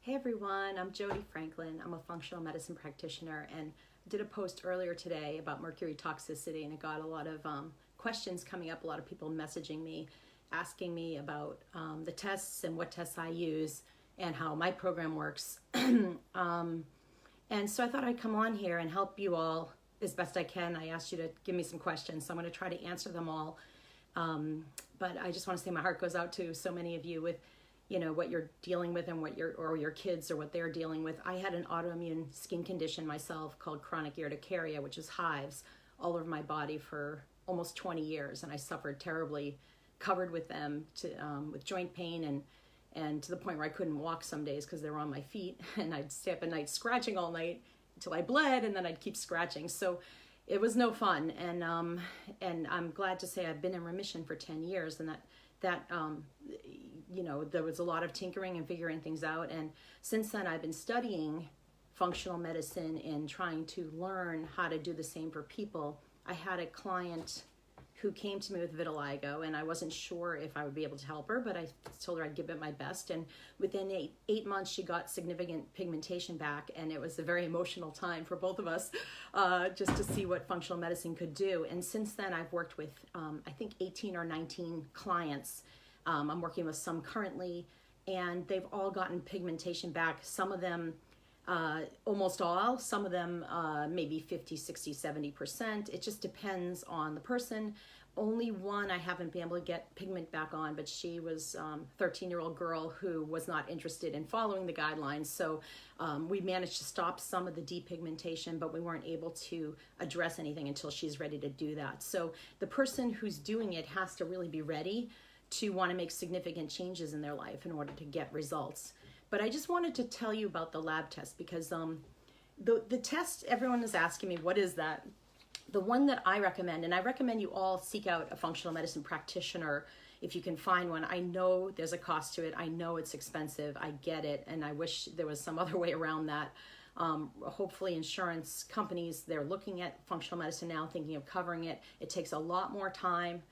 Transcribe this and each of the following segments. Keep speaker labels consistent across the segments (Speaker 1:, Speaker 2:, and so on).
Speaker 1: Hey everyone, I'm Jody Franklin. I'm a functional medicine practitioner and did a post earlier today about mercury toxicity, and it got a lot of questions coming up, a lot of people messaging me, asking me about the tests and what tests I use and how my program works. And so I thought I'd come on here and help you all as best I can. I asked you to give me some questions, so I'm going to try to answer them all. But I just want to say my heart goes out to so many of you with what you're dealing with and what your kids or what they're dealing with. I had an autoimmune skin condition myself called chronic urticaria, which is hives all over my body for almost 20 years, and I suffered terribly, covered with them, with joint pain and to the point where I couldn't walk some days because they were on my feet, and I'd stay up at night scratching all night until I bled, and then I'd keep scratching. So it was no fun, and I'm glad to say I've been in remission for 10 years, and that there was a lot of tinkering and figuring things out. And since then, I've been studying functional medicine and trying to learn how to do the same for people. I had a client who came to me with vitiligo, and I wasn't sure if I would be able to help her, but I told her I'd give it my best. And within eight months, she got significant pigmentation back, and it was a very emotional time for both of us, just to see what functional medicine could do. And since then, I've worked with, I think, 18 or 19 clients. I'm working with some currently, and they've all gotten pigmentation back. Some of them, almost all, some of them maybe 50, 60, 70%. It just depends on the person. Only one I haven't been able to get pigment back on, but she was a 13-year-old girl who was not interested in following the guidelines. So we managed to stop some of the depigmentation, but we weren't able to address anything until she's ready to do that. So the person who's doing it has to really be ready to want to make significant changes in their life in order to get results. But I just wanted to tell you about the lab test, because the test, everyone is asking me, what is that? The one that I recommend, and I recommend you all seek out a functional medicine practitioner if you can find one. I know there's a cost to it. I know it's expensive. I get it, and I wish there was some other way around that. Hopefully insurance companies, they're looking at functional medicine now, thinking of covering it. It takes a lot more time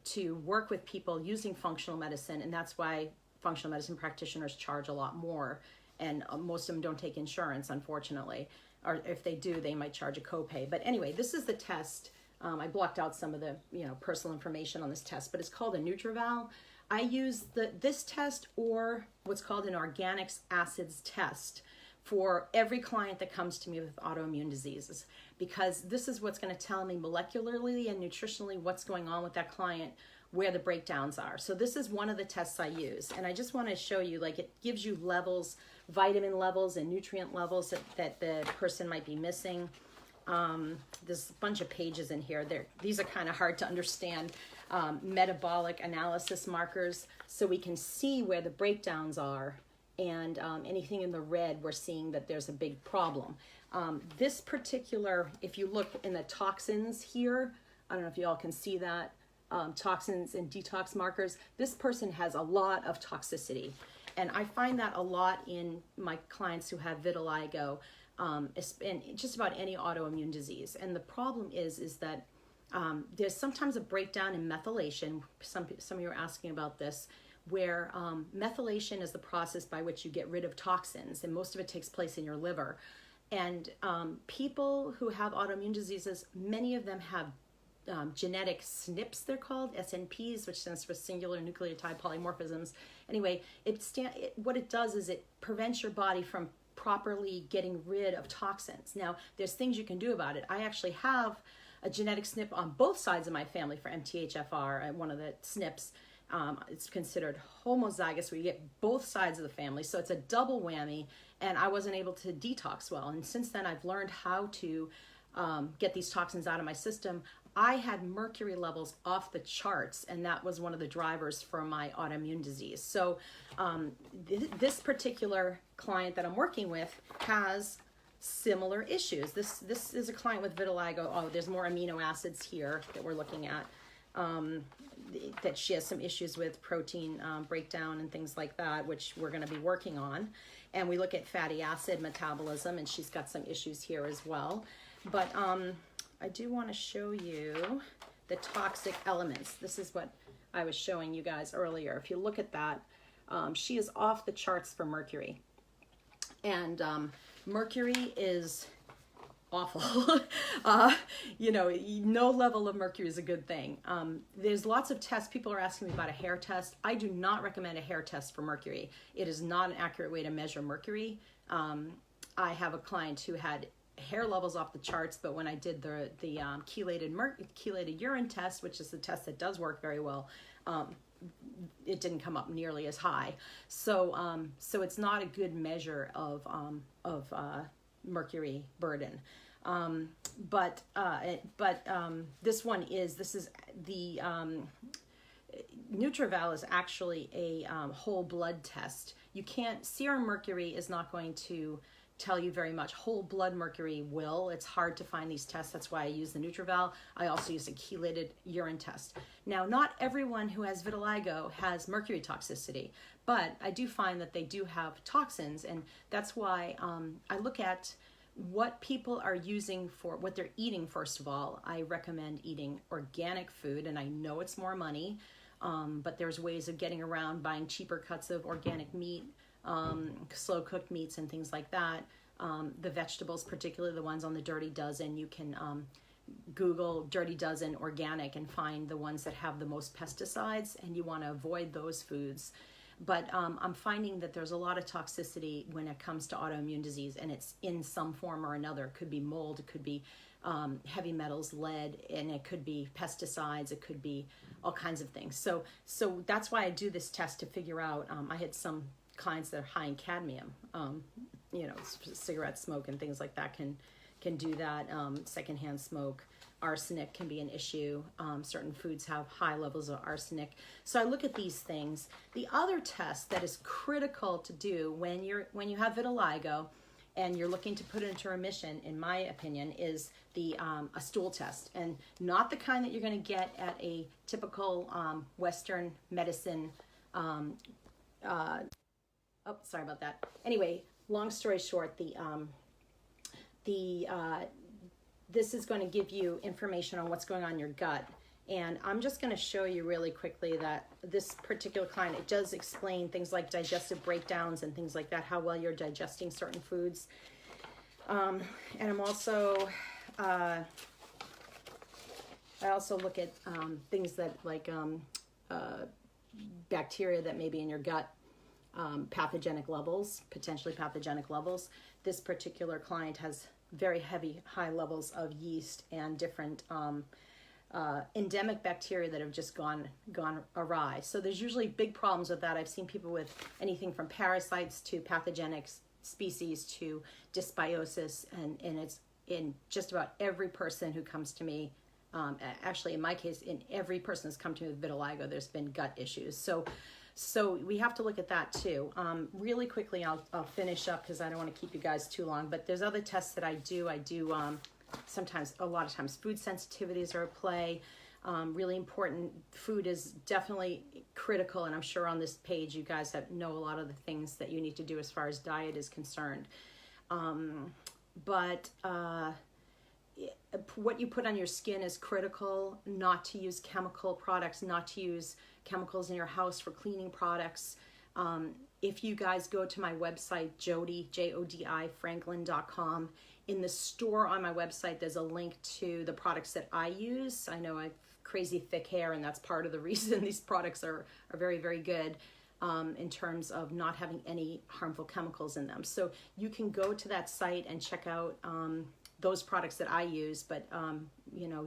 Speaker 1: to work with people using functional medicine, and that's why functional medicine practitioners charge a lot more, and most of them don't take insurance, unfortunately, or if they do, they might charge a copay. But anyway, this is the test. I blocked out some of the personal information on this test, but it's called a NutriVal. I use this test or what's called an organic acids test for every client that comes to me with autoimmune diseases, because this is what's going to tell me molecularly and nutritionally what's going on with that client, where the breakdowns are. So this is one of the tests I use, and I just want to show you, like, it gives you levels, vitamin levels and nutrient levels that the person might be missing. There's a bunch of pages in here. These are kind of hard to understand. Metabolic analysis markers, so we can see where the breakdowns are, and anything in the red, we're seeing that there's a big problem. This particular, if you look in the toxins here, I don't know if you all can see that, toxins and detox markers, this person has a lot of toxicity. And I find that a lot in my clients who have vitiligo, and just about any autoimmune disease. And the problem is that there's sometimes a breakdown in methylation. Some of you are asking about this, where methylation is the process by which you get rid of toxins, and most of it takes place in your liver. And people who have autoimmune diseases, many of them have genetic SNPs, they're called, SNPs, which stands for singular nucleotide polymorphisms. Anyway, what it does is it prevents your body from properly getting rid of toxins. Now, there's things you can do about it. I actually have a genetic SNP on both sides of my family for MTHFR, one of the SNPs. It's considered homozygous, where you get both sides of the family, so it's a double whammy, and I wasn't able to detox well. And since then, I've learned how to get these toxins out of my system. I had mercury levels off the charts, and that was one of the drivers for my autoimmune disease. So this particular client that I'm working with has similar issues. This is a client with vitiligo. Oh, there's more amino acids here that we're looking at, that she has some issues with protein breakdown and things like that, which we're going to be working on. And we look at fatty acid metabolism, and she's got some issues here as well. But I do want to show you the toxic elements. This is what I was showing you guys earlier. If you look at that, she is off the charts for mercury. And mercury is awful. No level of mercury is a good thing. There's lots of tests. People are asking me about a hair test. I do not recommend a hair test for mercury. It is not an accurate way to measure mercury. I have a client who had hair levels off the charts, but when I did the chelated urine test, which is the test that does work very well, it didn't come up nearly as high. So it's not a good measure of mercury burden. This is the Nutraval is actually a whole blood test. Serum mercury is not going to tell you very much. Whole blood mercury will. It's hard to find these tests. That's why I use the Nutraval. I also use a chelated urine test. Now, not everyone who has vitiligo has mercury toxicity, but I do find that they do have toxins, and that's why I look at what people are using for what they're eating. First of all, I recommend eating organic food, and I know it's more money, but there's ways of getting around buying cheaper cuts of organic meat, slow cooked meats and things like that. The vegetables, particularly the ones on the Dirty Dozen, you can Google Dirty Dozen organic and find the ones that have the most pesticides, and you want to avoid those foods. But I'm finding that there's a lot of toxicity when it comes to autoimmune disease, and it's in some form or another. It could be mold, it could be heavy metals, lead, and it could be pesticides, it could be all kinds of things. So that's why I do this test to figure out. I had some clients that are high in cadmium. Cigarette smoke and things like that can do that. Secondhand smoke. Arsenic can be an issue. Certain foods have high levels of arsenic. So I look at these things. The other test that is critical to do when you have vitiligo and you're looking to put it into remission, in my opinion, is a stool test, and not the kind that you're going to get at a typical Western medicine. Sorry about that. Anyway, long story short, this is going to give you information on what's going on in your gut. And I'm just going to show you really quickly that this particular client, it does explain things like digestive breakdowns and things like that, how well you're digesting certain foods. And I'm also, I also look at things that like bacteria that may be in your gut, pathogenic levels, potentially pathogenic levels. This particular client has very high levels of yeast and different endemic bacteria that have just gone awry. So there's usually big problems with that. I've seen people with anything from parasites to pathogenic species to dysbiosis, and it's in just about every person who comes to me. Actually, in my case, in every person who's come to me with vitiligo, there's been gut issues. So we have to look at that too. Really quickly, I'll finish up because I don't want to keep you guys too long, but there's other tests that I do. Sometimes, a lot of times, food sensitivities are at play. Really important. Food is definitely critical, and I'm sure on this page you guys know a lot of the things that you need to do as far as diet is concerned. But what you put on your skin is critical. Not to use chemical products, not to use chemicals in your house for cleaning products. If you guys go to my website, Jodi, Jodi, Franklin.com, in the store on my website, there's a link to the products that I use. I know I have crazy thick hair, and that's part of the reason these products are very, very good in terms of not having any harmful chemicals in them. So you can go to that site and check out those products that I use, but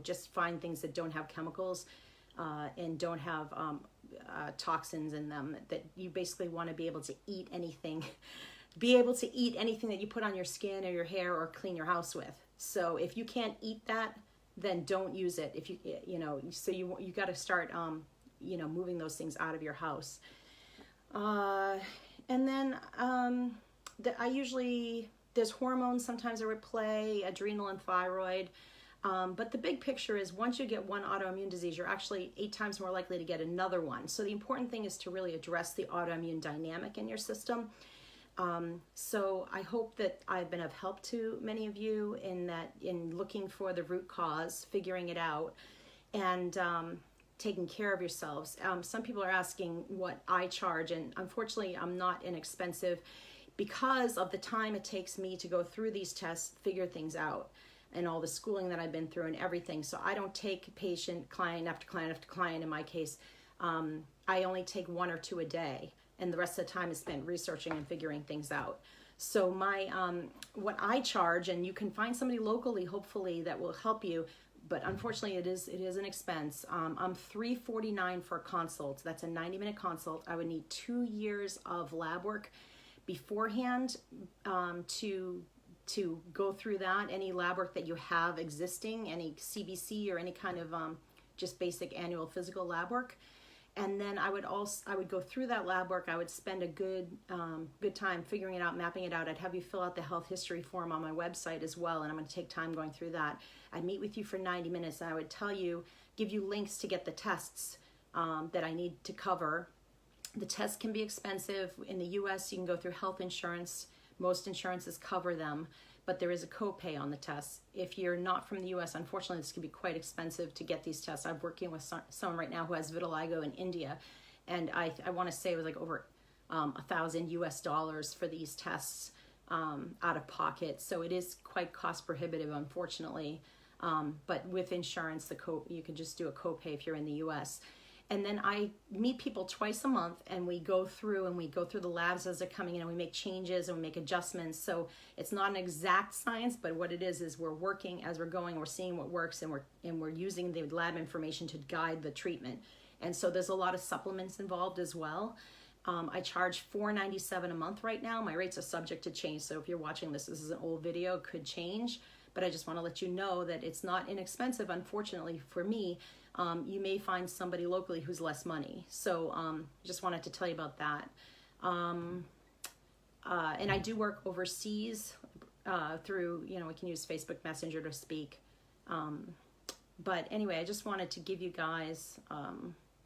Speaker 1: just find things that don't have chemicals and don't have toxins in them, that you basically want to be able to eat anything that you put on your skin or your hair or clean your house with. So if you can't eat that, then don't use it. If you got to start moving those things out of your house. And then there's hormones sometimes are at play, adrenal and thyroid. But the big picture is once you get one autoimmune disease, you're actually 8 times more likely to get another one. So the important thing is to really address the autoimmune dynamic in your system. So I hope that I've been of help to many of you in looking for the root cause, figuring it out, and taking care of yourselves. Some people are asking what I charge, and unfortunately I'm not inexpensive. because of the time it takes me to go through these tests, figure things out, and all the schooling that I've been through and everything. So I don't take patient, client after client after client in my case. I only take 1 or 2 a day, and the rest of the time is spent researching and figuring things out. So my what I charge, and you can find somebody locally hopefully that will help you, but unfortunately it is an expense. I'm $349 for a consult. That's a 90-minute consult. I would need 2 years of lab work beforehand to go through that. Any lab work that you have existing, any CBC or any kind of just basic annual physical lab work. And then I would go through that lab work. I would spend a good time figuring it out, mapping it out. I'd have you fill out the health history form on my website as well, and I'm going to take time going through that. I'd meet with you for 90 minutes, and I would give you links to get the tests that I need to cover. The tests can be expensive. In the U.S., you can go through health insurance. Most insurances cover them, but there is a copay on the tests. If you're not from the US, unfortunately, this can be quite expensive to get these tests. I'm working with someone right now who has vitiligo in India, and I want to say it was like over $1,000 US for these tests out of pocket. So it is quite cost prohibitive, unfortunately. But with insurance, you can just do a copay if you're in the US. And then I meet people twice a month, and we go through the labs as they're coming in, and we make changes and we make adjustments. So it's not an exact science, but what it is we're working as we're going, we're seeing what works, and we're using the lab information to guide the treatment. And so there's a lot of supplements involved as well. I charge $497 a month right now. My rates are subject to change. So if you're watching this is an old video, it could change, but I just want to let you know that it's not inexpensive, unfortunately for me. You may find somebody locally who's less money. So just wanted to tell you about that. And I do work overseas through, we can use Facebook Messenger to speak. But anyway, I just wanted to give you guys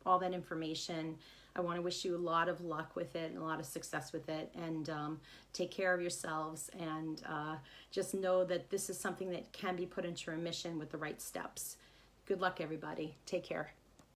Speaker 1: all that information. I want to wish you a lot of luck with it and a lot of success with it. And take care of yourselves, and just know that this is something that can be put into remission with the right steps. Good luck, everybody. Take care.